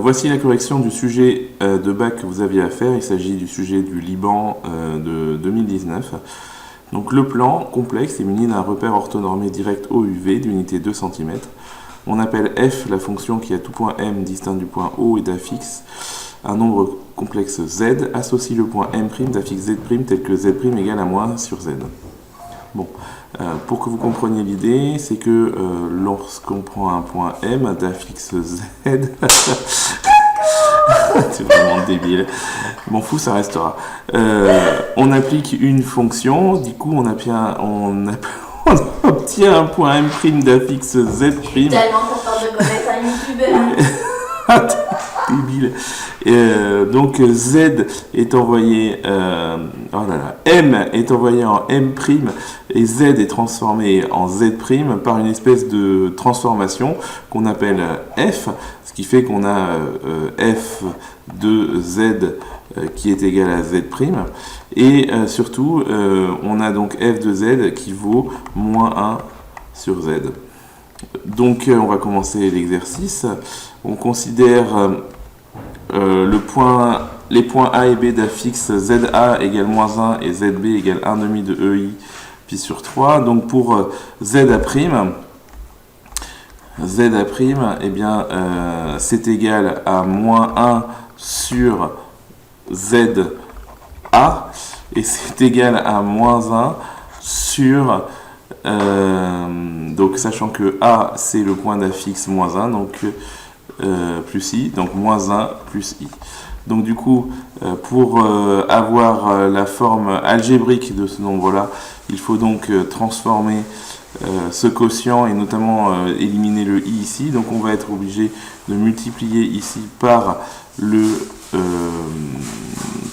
Voici la correction du sujet de bac que vous aviez à faire. Il s'agit du sujet du Liban de 2019. Donc le plan complexe est muni d'un repère orthonormé direct OUV d'unité 2 cm. On appelle f la fonction qui à tout point m distinct du point O et d'affixe un nombre complexe z. Associe le point m' d'affixe z' tel que z' égale à moins sur z. Bon, pour que vous compreniez l'idée, c'est que lorsqu'on prend un point M d'affixe Z, c'est vraiment débile, m'en fous, ça restera. On applique une fonction, du coup on obtient un point M' d'affixe Z'. Tellement content de connaître un youtubeur. Débile. Donc Z est envoyé, M est envoyé en M' et Z est transformé en Z' par une espèce de transformation qu'on appelle F, ce qui fait qu'on a F de Z qui est égal à Z', et surtout on a donc F de Z qui vaut moins 1 sur Z. Donc on va commencer l'exercice. On considère les points A et B d'affixe ZA égale moins 1 et ZB égale 1 demi de EI pi sur 3. Donc pour ZA', eh bien, c'est égal à moins 1 sur ZA et c'est égal à moins 1 sur... donc sachant que A c'est le point d'affixe moins 1, donc plus I, donc moins 1 plus I. Donc du coup, pour avoir la forme algébrique de ce nombre-là, il faut donc transformer ce quotient et notamment éliminer le I ici. Donc on va être obligé de multiplier ici par le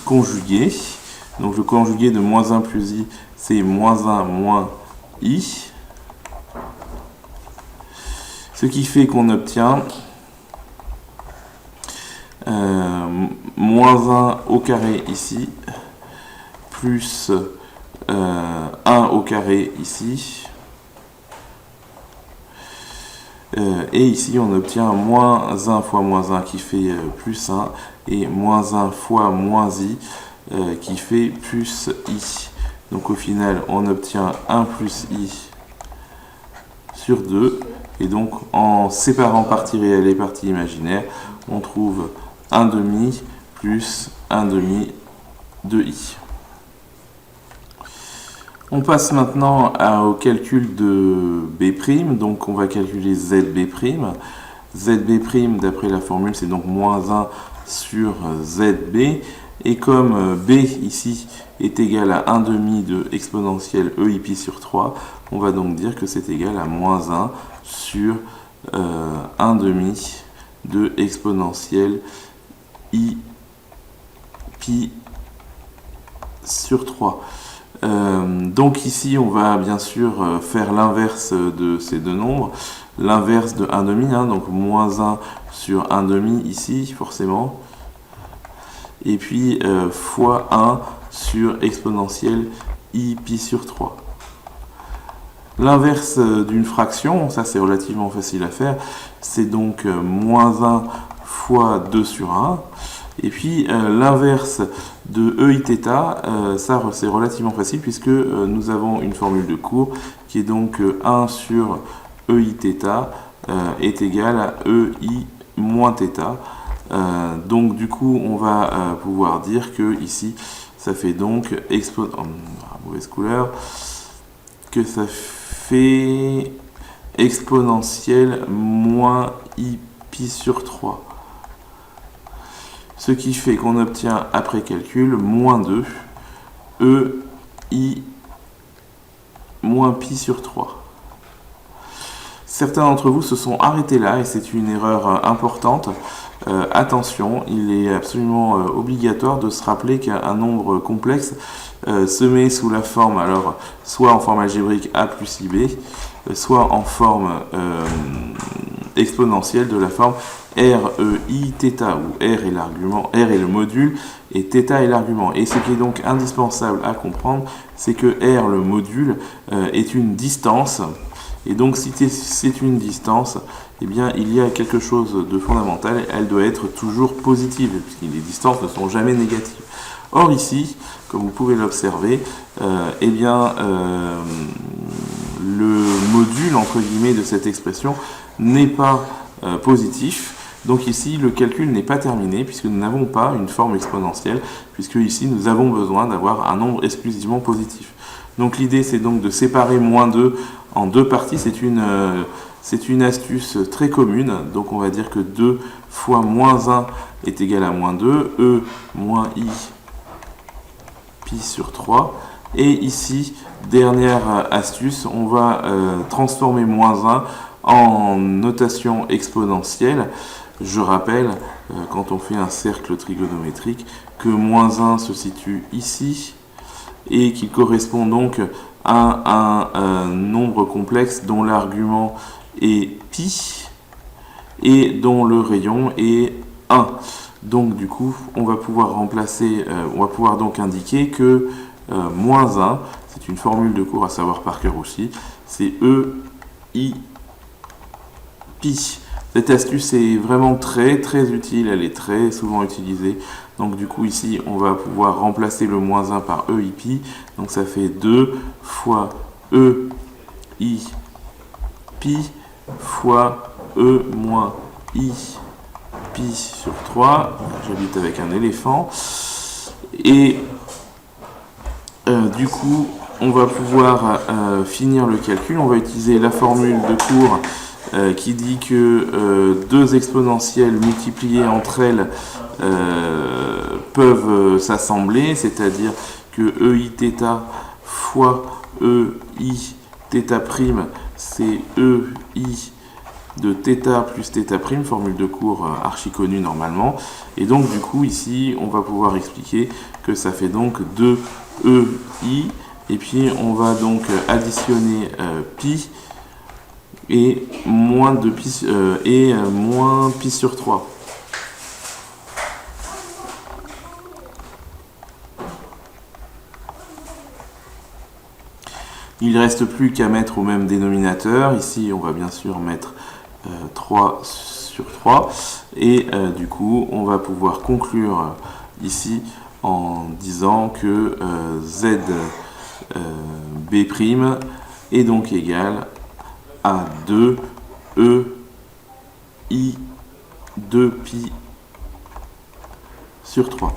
conjugué. Donc le conjugué de moins 1 plus I, c'est moins 1 moins I. Ce qui fait qu'on obtient moins 1 au carré ici, plus 1 au carré ici, et ici on obtient moins 1 fois moins 1 qui fait plus 1, et moins 1 fois moins I qui fait plus I. Donc au final on obtient 1 plus I sur 2, et donc en séparant partie réelle et partie imaginaire, on trouve 1 demi plus 1 demi de I. On passe maintenant au calcul de B', donc on va calculer ZB'. ZB', d'après la formule, c'est donc moins 1 sur ZB, et comme B ici est égal à 1 demi de exponentielle EI pi sur 3, on va donc dire que c'est égal à moins 1 sur 1 demi de exponentielle I pi sur 3. Donc ici on va bien sûr faire l'inverse de ces deux nombres, l'inverse de 1 demi, donc moins 1 sur 1 demi ici forcément, et puis fois 1 sur exponentielle I pi sur 3. L'inverse d'une fraction, ça c'est relativement facile à faire, c'est donc moins 1 fois 2 sur 1. Et puis l'inverse de EIθ, ça c'est relativement facile puisque nous avons une formule de cours qui est donc 1 sur EIθ est égal à EI moins θ. Donc du coup on va pouvoir dire que ici ça fait donc mauvaise couleur, que ça fait exponentielle moins I pi sur 3. Ce qui fait qu'on obtient après calcul moins 2 EI moins pi sur 3. Certains d'entre vous se sont arrêtés là et c'est une erreur importante. Attention, il est absolument obligatoire de se rappeler qu'un nombre complexe se met sous la forme, alors soit en forme algébrique A plus IB, soit en forme exponentielle de la forme REIθ, où R est l'argument, R est le module et θ est l'argument. Et ce qui est donc indispensable à comprendre, c'est que R, le module, est une distance Et donc si c'est une distance, eh bien il y a quelque chose de fondamental, elle doit être toujours positive, puisque les distances ne sont jamais négatives. Or ici, comme vous pouvez l'observer, eh bien le module entre guillemets de cette expression n'est pas positif. Donc ici, le calcul n'est pas terminé puisque nous n'avons pas une forme exponentielle, puisque ici nous avons besoin d'avoir un nombre exclusivement positif. Donc l'idée c'est donc de séparer moins 2 en deux parties, c'est une astuce très commune, donc on va dire que 2 fois moins 1 est égal à moins 2, e moins i pi sur 3, et ici, dernière astuce, on va transformer moins 1 en notation exponentielle. Je rappelle, quand on fait un cercle trigonométrique, que moins 1 se situe ici et qu'il correspond donc à un nombre complexe dont l'argument est pi et dont le rayon est 1. Donc du coup, on va pouvoir remplacer, on va pouvoir donc indiquer que moins 1, c'est une formule de cours à savoir par cœur aussi, c'est E, I, pi. Cette astuce est vraiment très utile, elle est très souvent utilisée. Donc du coup ici on va pouvoir remplacer le moins 1 par E i pi. Donc ça fait 2 fois E i pi fois E moins i pi sur 3. J'habite avec un éléphant. Et du coup on va pouvoir finir le calcul. On va utiliser la formule de cours qui dit que deux exponentielles multipliées entre elles peuvent s'assembler, c'est-à-dire que EI fois EI θ', c'est EI de θ plus θ', formule de cours archi connue normalement. Et donc du coup ici on va pouvoir expliquer que ça fait donc 2EI, et puis on va donc additionner pi et moins pi sur 3. Il ne reste plus qu'à mettre au même dénominateur. Ici, on va bien sûr mettre 3 sur 3. Et du coup, on va pouvoir conclure ici en disant que ZB' est donc égal à 2 E I 2 pi sur 3.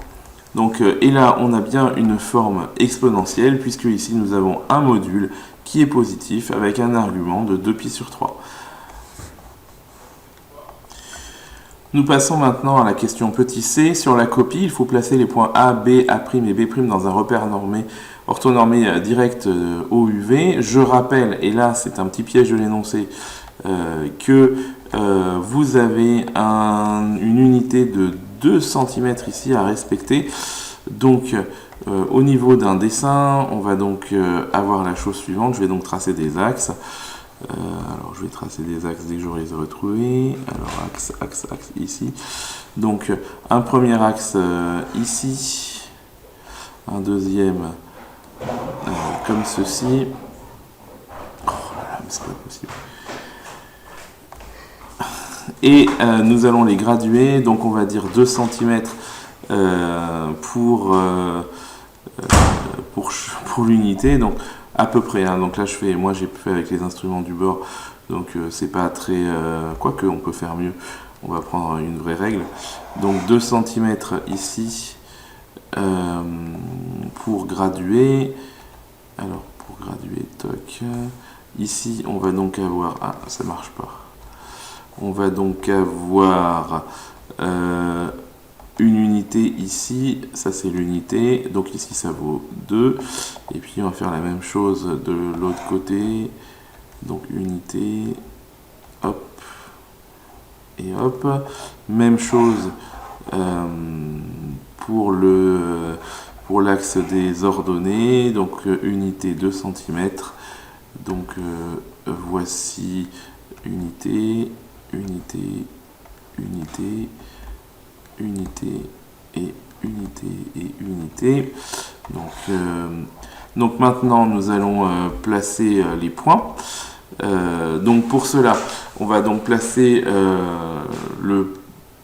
Donc, et là, on a bien une forme exponentielle, puisque ici, nous avons un module qui est positif avec un argument de 2 pi sur 3. Nous passons maintenant à la question petit c. Sur la copie, il faut placer les points A, B, A' et B' dans un repère normé, orthonormé direct au UV. Je rappelle, et là c'est un petit piège de l'énoncé, que vous avez une unité de 2 cm ici à respecter. Donc au niveau d'un dessin, on va donc avoir la chose suivante. Je vais donc tracer des axes. Alors je vais tracer des axes dès que j'aurai les retrouvés. Alors axe ici. Donc un premier axe ici, un deuxième comme ceci. Oh là là, mais c'est pas possible. Et nous allons les graduer. Donc on va dire 2 cm pour l'unité. Donc à peu près, hein. Donc là moi j'ai fait avec les instruments du bord, donc c'est pas très, quoique on peut faire mieux, on va prendre une vraie règle. Donc 2 cm ici pour graduer. Alors pour graduer, toc, ici on va donc avoir, ah ça marche pas, on va donc avoir une unité ici, ça c'est l'unité, donc ici ça vaut 2, et puis on va faire la même chose de l'autre côté, donc unité, hop, et hop, même chose pour l'axe des ordonnées, donc unité 2 cm, donc voici unité, unité, unité, unité et unité et unité. Donc maintenant nous allons placer les points. Donc pour cela, on va donc placer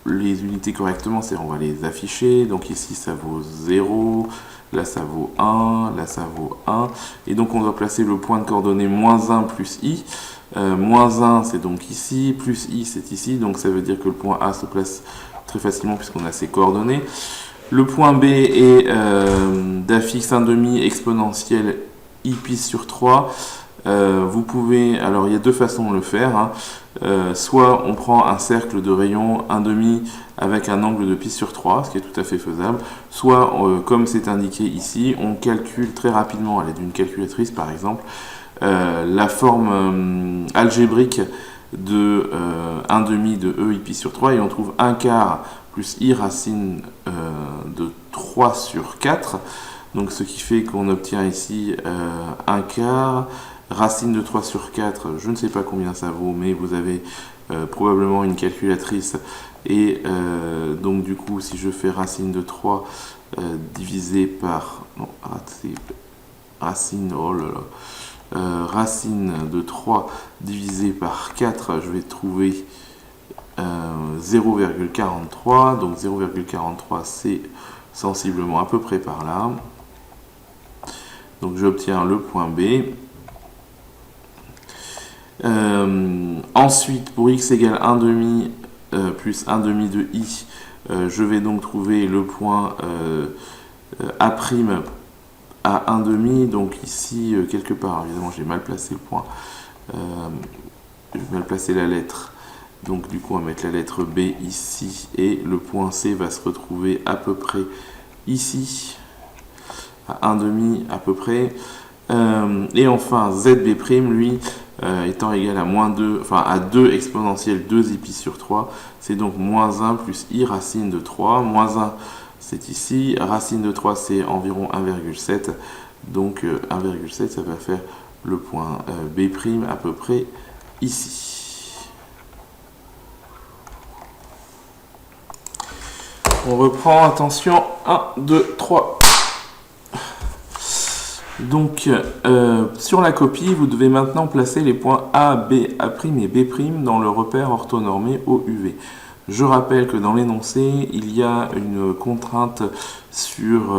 les unités correctement, c'est-à-dire on va les afficher. Donc ici ça vaut 0, là ça vaut 1, là ça vaut 1. Et donc on doit placer le point de coordonnées moins 1 plus i. Moins 1 c'est donc ici, plus i c'est ici. Donc ça veut dire que le point A se place très facilement puisqu'on a ses coordonnées. Le point B est d'affixe 1,5 exponentielle i pi sur 3. Vous pouvez, alors il y a deux façons de le faire, hein. Soit on prend un cercle de rayon 1,5 avec un angle de pi sur 3, ce qui est tout à fait faisable, soit comme c'est indiqué ici, on calcule très rapidement à l'aide d'une calculatrice par exemple, la forme algébrique de 1,5 de e i pi sur 3 et on trouve 1/4 plus i racine de 3 sur 4, donc ce qui fait qu'on obtient ici 1/4 racine de 3 sur 4, je ne sais pas combien ça vaut, mais vous avez probablement une calculatrice. Et donc du coup, si je fais racine de 3 divisé par... Non, racine, oh là là. Racine de 3 divisé par 4, je vais trouver 0,43. Donc 0,43, c'est sensiblement à peu près par là. Donc j'obtiens le point B. Ensuite, pour x égale 1,5 plus 1,5 de i, je vais donc trouver le point A' à 1,5. Donc ici, quelque part, évidemment, j'ai mal placé le point. J'ai mal placé la lettre. Donc du coup, on va mettre la lettre B ici. Et le point C va se retrouver à peu près ici. À 1,5 à peu près. Et enfin, ZB', lui, étant égal à moins 2, enfin à 2 exponentielle 2 i pi sur 3, c'est donc moins 1 plus i racine de 3. Moins 1, c'est ici. Racine de 3, c'est environ 1,7. Donc 1,7, ça va faire le point B' à peu près ici. On reprend, attention, 1, 2, 3. Donc, sur la copie, vous devez maintenant placer les points A, B, A' et B' dans le repère orthonormé OUV. Je rappelle que dans l'énoncé, il y a une contrainte sur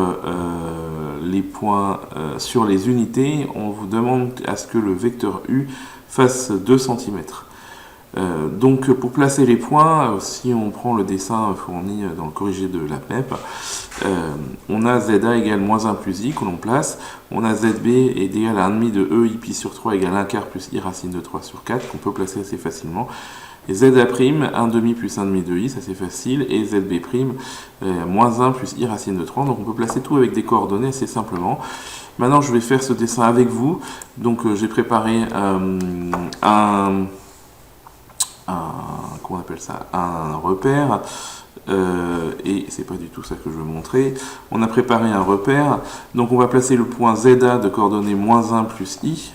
les points, sur les unités. On vous demande à ce que le vecteur U fasse 2 cm. Donc pour placer les points, si on prend le dessin fourni dans le corrigé de la PEP, on a ZA égale moins 1 plus i que l'on place, on a ZB est égal à 1,5 de e i pi sur 3 égale 1/4 plus i racine de 3 sur 4 qu'on peut placer assez facilement. Et ZA', 1,5 plus 1,5 de i, ça c'est facile, et ZB', moins 1 plus i racine de 3, donc on peut placer tout avec des coordonnées assez simplement. Maintenant je vais faire ce dessin avec vous, donc j'ai préparé comment on appelle ça, un repère, et c'est pas du tout ça que je veux montrer. On a préparé un repère, donc on va placer le point ZA de coordonnées moins 1 plus i.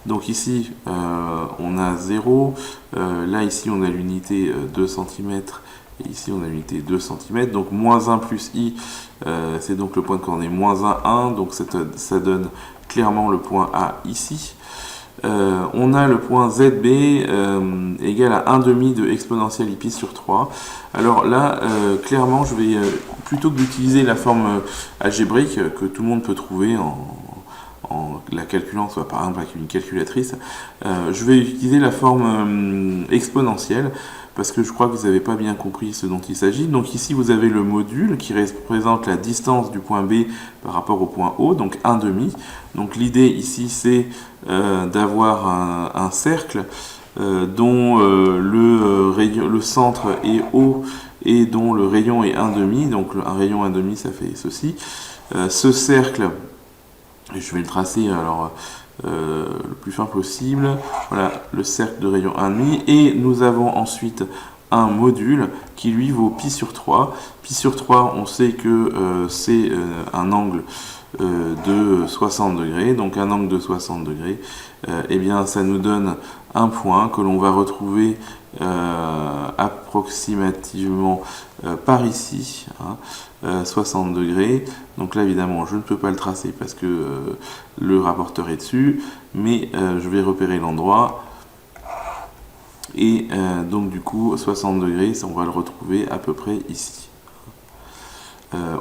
Donc ici on a 0, là ici on a l'unité 2 cm, et ici on a l'unité 2 cm, donc moins 1 plus i, c'est donc le point de coordonnées moins 1, 1, donc ça donne clairement le point A ici. On a le point ZB égal à 1,5 de exponentielle i pi sur 3. Alors là, clairement, je vais, plutôt que d'utiliser la forme algébrique que tout le monde peut trouver en la calculant, soit par exemple avec une calculatrice, je vais utiliser la forme exponentielle, parce que je crois que vous n'avez pas bien compris ce dont il s'agit. Donc ici, vous avez le module qui représente la distance du point B par rapport au point O, donc 1,5. Donc l'idée ici, c'est d'avoir un cercle dont le centre est O et dont le rayon est 1,5. Donc un rayon 1,5, ça fait ceci. Ce cercle, je vais le tracer alors le plus fin possible. Voilà le cercle de rayon 1,5. Et nous avons ensuite un module qui lui vaut pi sur 3. Pi sur 3, on sait que c'est un angle de 60 degrés. Donc un angle de 60 degrés, eh bien ça nous donne un point que l'on va retrouver approximativement par ici, hein, 60 degrés. Donc là évidemment je ne peux pas le tracer parce que le rapporteur est dessus, mais je vais repérer l'endroit. Et donc du coup 60 degrés, on va le retrouver à peu près ici.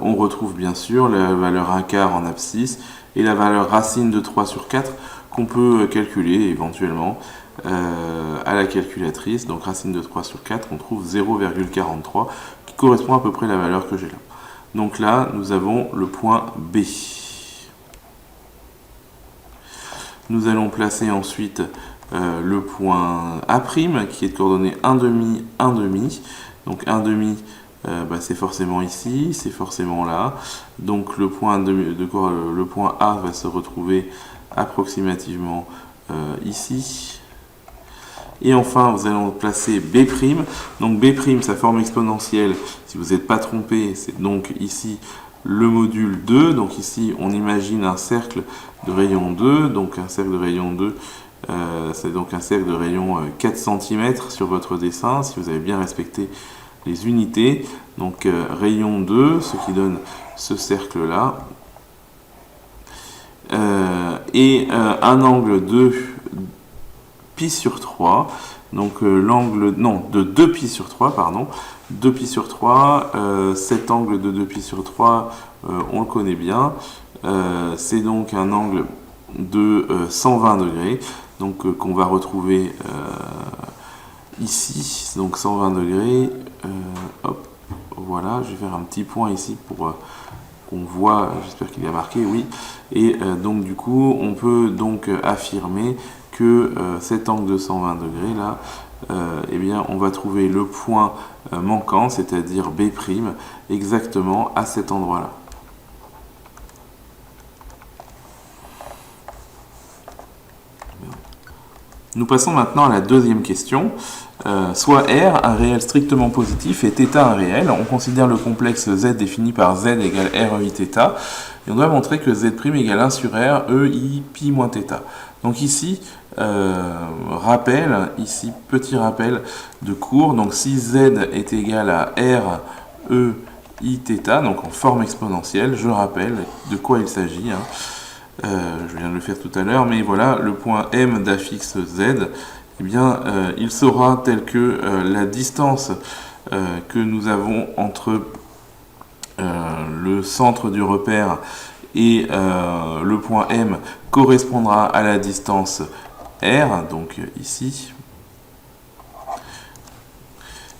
On retrouve bien sûr la valeur 1/4 en abscisse et la valeur racine de 3 sur 4 qu'on peut calculer éventuellement à la calculatrice. Donc racine de 3 sur 4, on trouve 0,43 qui correspond à peu près à la valeur que j'ai là. Donc là, nous avons le point B. Nous allons placer ensuite le point A' qui est de coordonnées 1,5, 1,5. Donc 1,5, c'est forcément ici, c'est forcément là. Donc le point A va se retrouver approximativement ici. Et enfin, nous allons placer B'. Donc B', sa forme exponentielle, si vous n'êtes pas trompé, c'est donc ici le module 2. Donc ici, on imagine un cercle de rayon 2. Donc un cercle de rayon 2, c'est donc un cercle de rayon 4 cm sur votre dessin, si vous avez bien respecté les unités. Donc rayon 2, ce qui donne ce cercle-là. Et un angle de pi sur 3, donc l'angle, non, de 2pi sur 3, pardon, 2pi sur 3, cet angle de 2pi sur 3, on le connaît bien, c'est donc un angle de 120 degrés, donc qu'on va retrouver ici, donc 120 degrés, hop, voilà, je vais faire un petit point ici pour qu'on voit, j'espère qu'il y a marqué, oui, et donc du coup, on peut donc affirmer que cet angle de 120 degrés là, eh bien, on va trouver le point manquant, c'est-à-dire B', exactement à cet endroit-là. Nous passons maintenant à la deuxième question. Soit R un réel strictement positif et θ un réel. On considère le complexe Z défini par Z égale REIθ. Et on doit montrer que Z' égale 1 sur R, EI, pi moins θ. Donc ici, petit rappel de cours. Donc si Z est égal à R, E, I, θ, donc en forme exponentielle, je rappelle de quoi il s'agit. Je viens de le faire tout à l'heure, mais voilà, le point M d'affixe Z, eh bien, il sera tel que la distance que nous avons entre le centre du repère et le point M correspondra à la distance R, donc ici.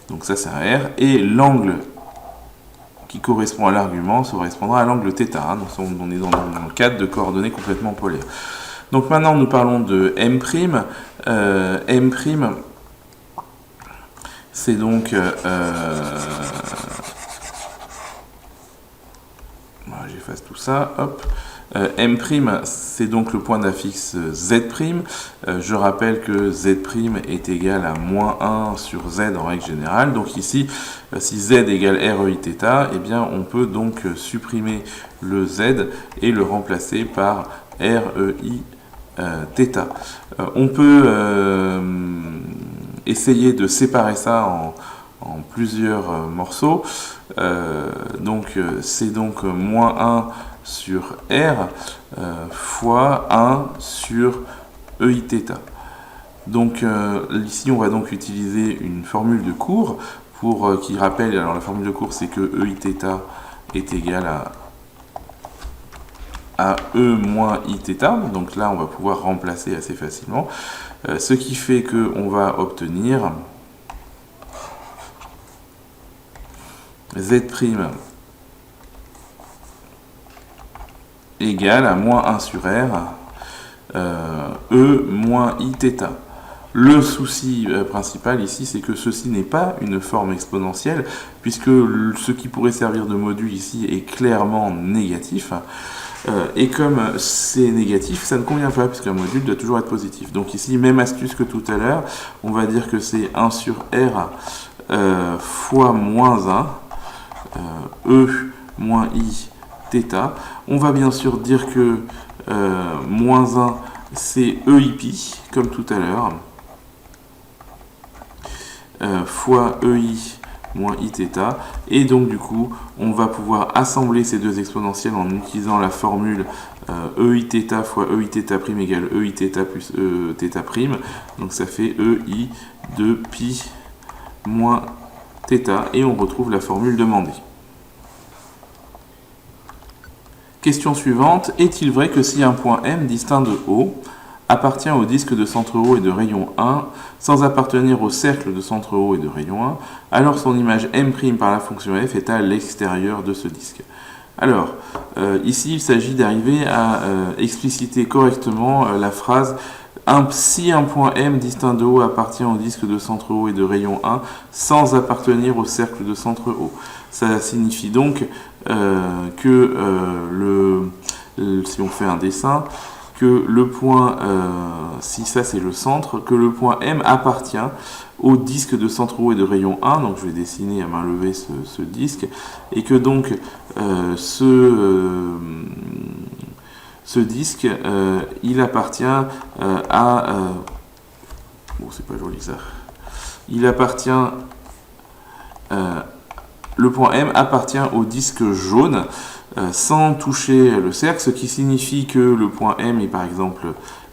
Donc ça c'est un R, et l'angle qui correspond à l'argument correspondra à l'angle θ. Donc on est dans le cadre de coordonnées complètement polaires. Donc maintenant nous parlons de M'. M', c'est donc j'efface tout ça, hop. M', c'est donc le point d'affixe Z'. Je rappelle que Z' est égal à moins 1 sur Z en règle générale. Donc ici, si Z égale REIθ, eh bien on peut donc supprimer le Z et le remplacer par REIθ. On peut essayer de séparer ça en plusieurs morceaux. Donc c'est donc moins 1 sur R fois 1 sur EIθ. Donc ici on va donc utiliser une formule de cours pour qui rappelle, alors la formule de cours c'est que EIθ est égal à E moins Iθ, donc là on va pouvoir remplacer assez facilement, ce qui fait qu'on va obtenir Z' égale à moins 1 sur R, E moins Iθ. Le souci principal ici, c'est que ceci n'est pas une forme exponentielle, puisque ce qui pourrait servir de module ici est clairement négatif. Et comme c'est négatif, ça ne convient pas, puisqu'un module doit toujours être positif. Donc ici, même astuce que tout à l'heure, on va dire que c'est 1 sur R fois moins 1, E moins I θ. On va bien sûr dire que moins 1, c'est EIpi, comme tout à l'heure, fois EI moins Iθ, et donc du coup on va pouvoir assembler ces deux exponentielles en utilisant la formule EIθ fois EIθ' égale EIθ plus Eθ', donc ça fait EI de pi moins θ, et on retrouve la formule demandée. Question suivante, est-il vrai que si un point M distinct de O appartient au disque de centre O et de rayon 1, sans appartenir au cercle de centre O et de rayon 1, alors son image M' par la fonction f est à l'extérieur de ce disque. Alors, ici il s'agit d'arriver à expliciter correctement la phrase si un point M distinct de O appartient au disque de centre O et de rayon 1 sans appartenir au cercle de centre O. Ça signifie donc si on fait un dessin, que le point, si ça c'est le centre, que le point M appartient au disque de centre O et de rayon 1, donc je vais dessiner à main levée ce disque, et que donc ce disque, il appartient bon, c'est pas joli ça. Il appartient... le point M appartient au disque jaune sans toucher le cercle, ce qui signifie que le point M est par exemple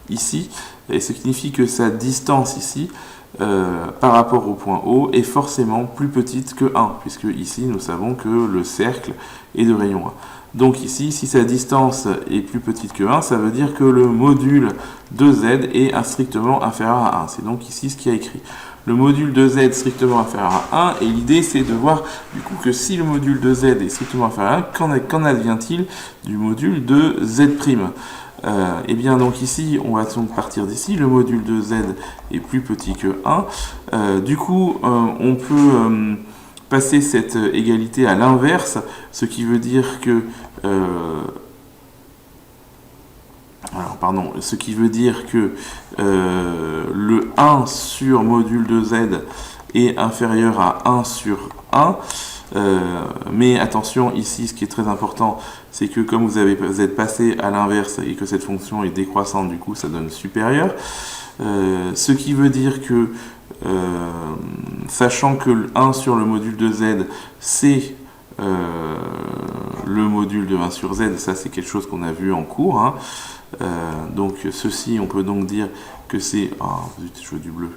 ici, et ce qui signifie que sa distance ici par rapport au point O est forcément plus petite que 1, puisque ici nous savons que le cercle est de rayon 1. Donc ici, si sa distance est plus petite que 1, ça veut dire que le module de Z est strictement inférieur à 1. C'est donc ici ce qui est écrit. Le module de Z est strictement inférieur à 1, et l'idée c'est de voir du coup que si le module de Z est strictement inférieur à 1, qu'en advient-il du module de Z'? Et bien donc ici, on va donc partir d'ici, le module de Z est plus petit que 1. Du coup, on peut passer cette égalité à l'inverse, ce qui veut dire que le 1 sur module de Z est inférieur à 1 sur 1. Mais attention, ici, ce qui est très important, c'est que comme vous êtes passé à l'inverse et que cette fonction est décroissante, du coup, ça donne supérieur. Ce qui veut dire que, sachant que le 1 sur le module de Z, c'est le module de 1 sur Z, ça c'est quelque chose qu'on a vu en cours, hein. Donc ceci, on peut donc dire que c'est... Ah, zut, je veux du bleu.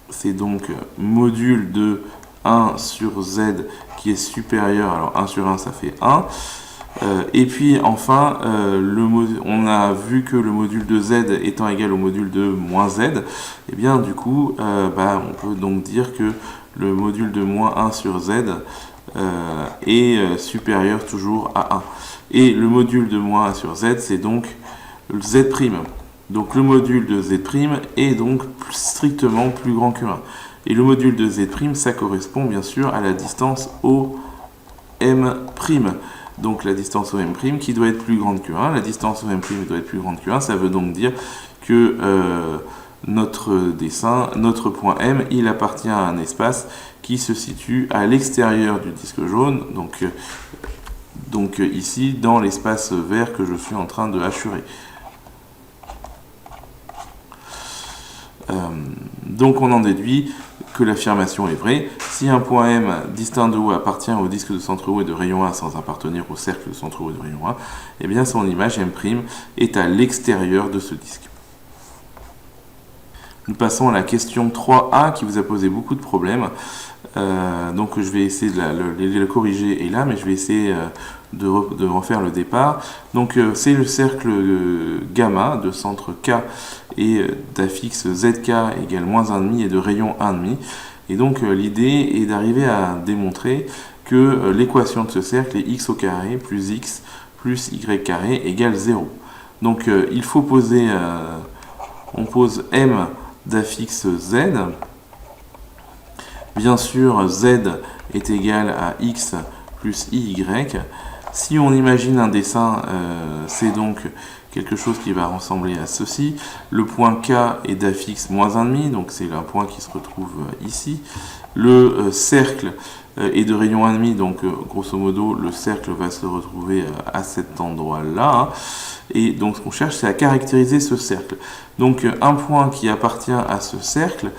C'est donc module de 1 sur Z qui est supérieur, alors 1 sur 1 ça fait 1, et puis enfin on a vu que le module de Z étant égal au module de moins Z, et bien du coup on peut donc dire que le module de moins 1 sur Z est supérieur toujours à 1, et le module de moins 1 sur Z c'est donc le Z'. Donc le module de Z' est donc strictement plus grand que 1. Et le module de Z', ça correspond bien sûr à la distance OM'. Donc la distance OM' qui doit être plus grande que 1. La distance OM' doit être plus grande que 1. Ça veut donc dire que notre dessin, notre point M, il appartient à un espace qui se situe à l'extérieur du disque jaune. Donc ici, dans l'espace vert que je suis en train de hachurer. Donc on en déduit que l'affirmation est vraie. Si un point M distinct de O appartient au disque de centre O et de rayon 1 sans appartenir au cercle de centre O et de rayon 1, eh bien son image M' est à l'extérieur de ce disque. Nous passons à la question 3A qui vous a posé beaucoup de problèmes. Donc je vais essayer de le corriger et là, mais je vais essayer de refaire le départ. Donc c'est le cercle gamma de centre K et d'affixe ZK égale moins 1,5 et de rayon 1,5. Et donc l'idée est d'arriver à démontrer que l'équation de ce cercle est x au carré plus x plus y carré égale 0. Donc il faut poser, on pose M d'affixe Z. Bien sûr, Z est égal à x plus iy. Si on imagine un dessin, c'est donc quelque chose qui va ressembler à ceci. Le point K est d'affixe moins 1,5, donc c'est un point qui se retrouve ici. Le cercle est de rayon 1,5, donc grosso modo, le cercle va se retrouver à cet endroit-là. Et donc ce qu'on cherche, c'est à caractériser ce cercle. Donc un point qui appartient à ce cercle,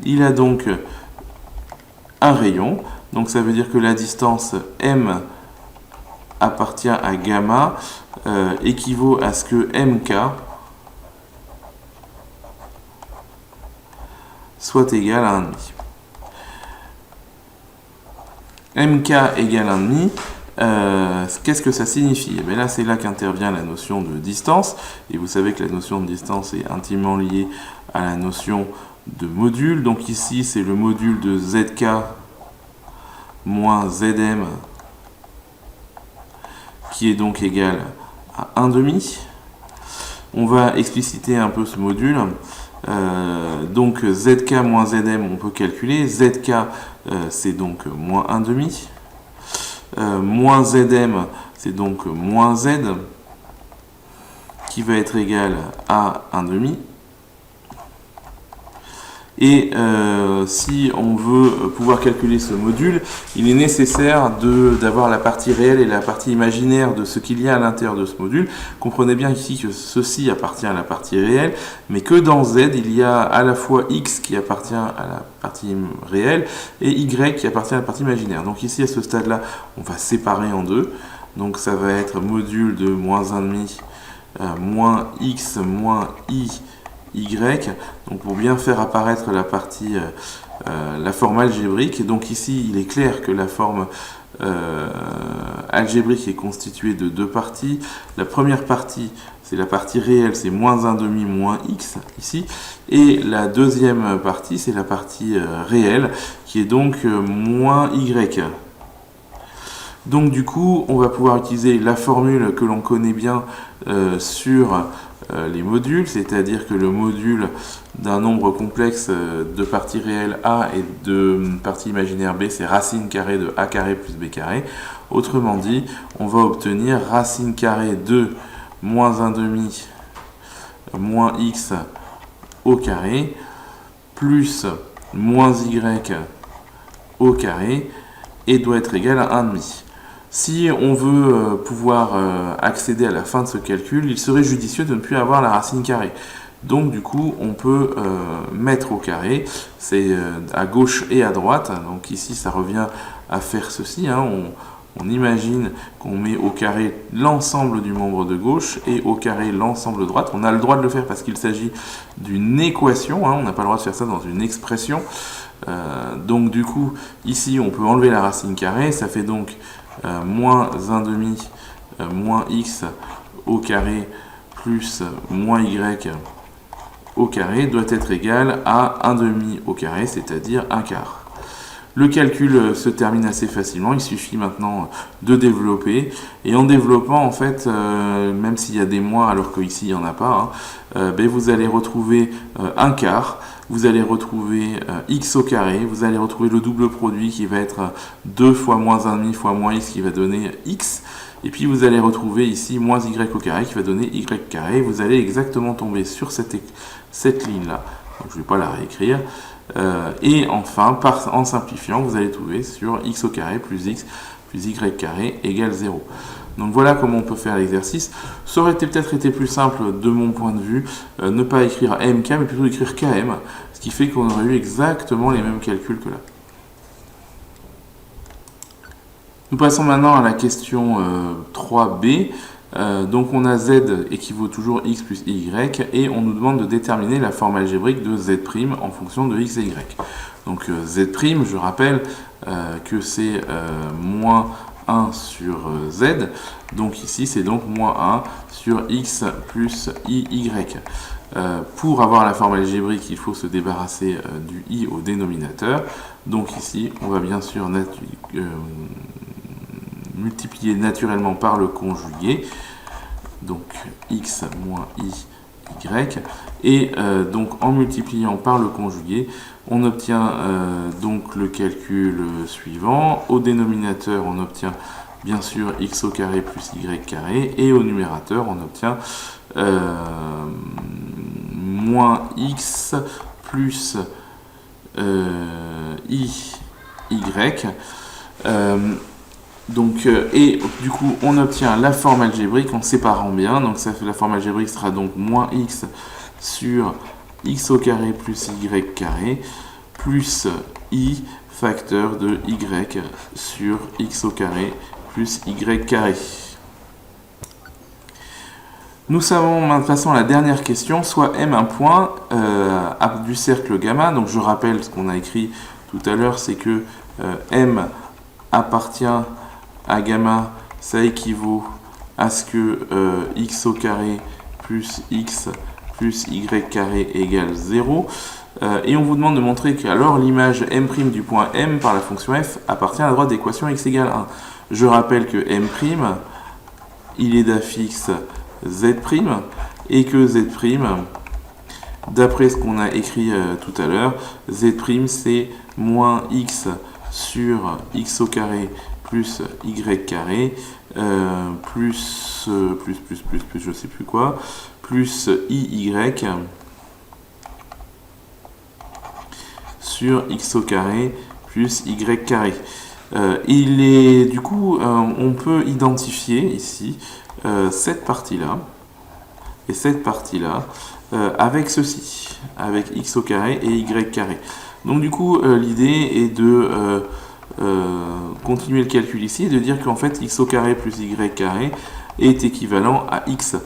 il a donc un rayon, donc ça veut dire que la distance M appartient à gamma équivaut à ce que MK soit égal à 1,5. MK égale 1,5, qu'est-ce que ça signifie? Et bien là, c'est là qu'intervient la notion de distance. Et vous savez que la notion de distance est intimement liée à la notion de module. Donc ici, c'est le module de ZK moins ZM qui est donc égal à 1,5. On va expliciter un peu ce module. Donc ZK moins ZM, on peut calculer. ZK, c'est donc moins 1,5. Moins ZM, c'est donc moins Z, qui va être égal à 1,5. Et si on veut pouvoir calculer ce module, il est nécessaire d'avoir la partie réelle et la partie imaginaire de ce qu'il y a à l'intérieur de ce module. Comprenez bien ici que ceci appartient à la partie réelle, mais que dans Z, il y a à la fois X qui appartient à la partie réelle et Y qui appartient à la partie imaginaire. Donc ici, à ce stade-là, on va séparer en deux. Donc ça va être module de moins 1,5 moins X moins Y, donc pour bien faire apparaître la partie, la forme algébrique. Et donc ici, il est clair que la forme algébrique est constituée de deux parties. La première partie, c'est la partie réelle, c'est moins 1,5 moins X, ici. Et la deuxième partie, c'est la partie réelle, qui est donc moins Y. Donc du coup, on va pouvoir utiliser la formule que l'on connaît bien sur les modules, c'est-à-dire que le module d'un nombre complexe de parties réelles A et de parties imaginaires B, c'est racine carrée de A carré plus B carré. Autrement dit, on va obtenir racine carrée de moins 1,5 moins X au carré plus moins Y au carré et doit être égal à 1,5. Si on veut pouvoir accéder à la fin de ce calcul, il serait judicieux de ne plus avoir la racine carrée. Donc du coup, on peut mettre au carré, c'est à gauche et à droite. Donc ici, ça revient à faire ceci. Hein. On imagine qu'on met au carré l'ensemble du membre de gauche et au carré l'ensemble de droite. On a le droit de le faire parce qu'il s'agit d'une équation. Hein. On n'a pas le droit de faire ça dans une expression. Donc du coup, ici, on peut enlever la racine carrée. Ça fait donc moins 1,5 moins X au carré plus moins Y au carré doit être égal à 1,5 au carré, c'est-à-dire 1/4. Le calcul se termine assez facilement, il suffit maintenant de développer. Et en développant, en fait, même s'il y a des moins alors qu'ici il n'y en a pas, hein, vous allez retrouver 1/4. Vous allez retrouver x au carré, vous allez retrouver le double produit qui va être 2 fois moins 1,5 fois moins x qui va donner x. Et puis vous allez retrouver ici moins y au carré qui va donner y carré. Vous allez exactement tomber sur cette ligne-là. Je ne vais pas la réécrire. Et enfin, en simplifiant, vous allez trouver sur x au carré plus y carré égale 0. Donc voilà comment on peut faire l'exercice. Ça aurait peut-être été plus simple de mon point de vue, ne pas écrire MK mais plutôt écrire KM, ce qui fait qu'on aurait eu exactement les mêmes calculs que là. Nous passons maintenant à la question 3b. Donc on a z équivaut toujours x plus y et on nous demande de déterminer la forme algébrique de z' en fonction de x et y. Donc z', je rappelle que c'est moins 1 sur z, donc ici c'est donc moins 1 sur x plus y. Pour avoir la forme algébrique, il faut se débarrasser du i au dénominateur, donc ici on va bien sûr multiplier naturellement par le conjugué, donc x moins y, et donc en multipliant par le conjugué, on obtient donc le calcul suivant. Au dénominateur, on obtient bien sûr x au carré plus y carré, et au numérateur, on obtient moins x plus y. Et du coup, on obtient la forme algébrique en séparant bien. Donc ça fait, la forme algébrique sera donc moins x sur x au carré plus y carré plus i facteur de y sur x au carré plus y carré. Nous savons de toute façon la dernière question, soit M un point du cercle gamma. Donc je rappelle ce qu'on a écrit tout à l'heure, c'est que M appartient à gamma, ça équivaut à ce que x au carré plus x plus y carré égale 0. Et on vous demande de montrer qu'alors l'image M' du point M par la fonction f appartient à la droite d'équation x égale 1. Je rappelle que M', il est d'affixe z' et que z', d'après ce qu'on a écrit tout à l'heure, z' c'est moins x sur x au carré plus y carré plus je sais plus quoi, plus iy sur x au carré plus y carré. Du coup, on peut identifier ici cette partie-là et cette partie-là avec ceci, avec x au carré et y carré. Donc du coup, l'idée est de continuer le calcul ici et de dire qu'en fait x au carré plus y carré est équivalent à x,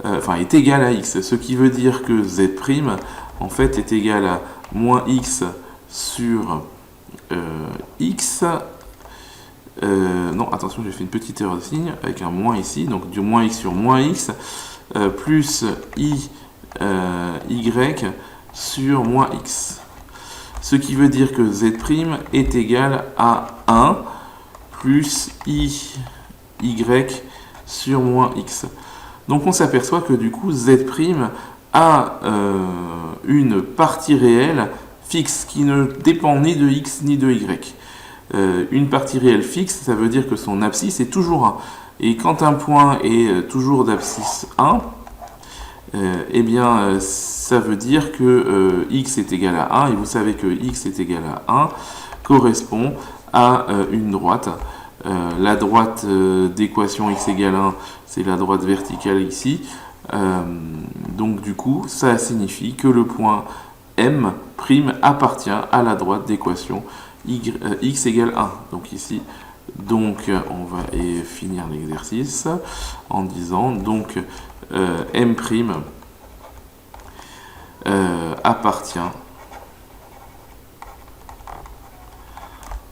enfin est égal à x, ce qui veut dire que z' en fait est égal à moins x sur x. Non, attention, j'ai fait une petite erreur de signe avec un moins ici, donc du moins x sur moins x plus y sur moins x. Ce qui veut dire que z' est égal à 1 plus y sur moins x. Donc on s'aperçoit que du coup z' a une partie réelle fixe qui ne dépend ni de x ni de y. Une partie réelle fixe, ça veut dire que son abscisse est toujours 1. Et quand un point est toujours d'abscisse 1, eh bien, ça veut dire que x est égal à 1, et vous savez que x est égal à 1 correspond à une droite. La droite d'équation x égale 1, c'est la droite verticale ici. Donc du coup, ça signifie que le point M' appartient à la droite d'équation x égale 1. Donc ici, donc on va finir l'exercice en disant donc M' appartient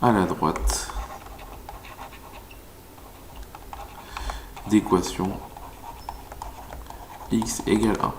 à la droite d'équation x égale 1.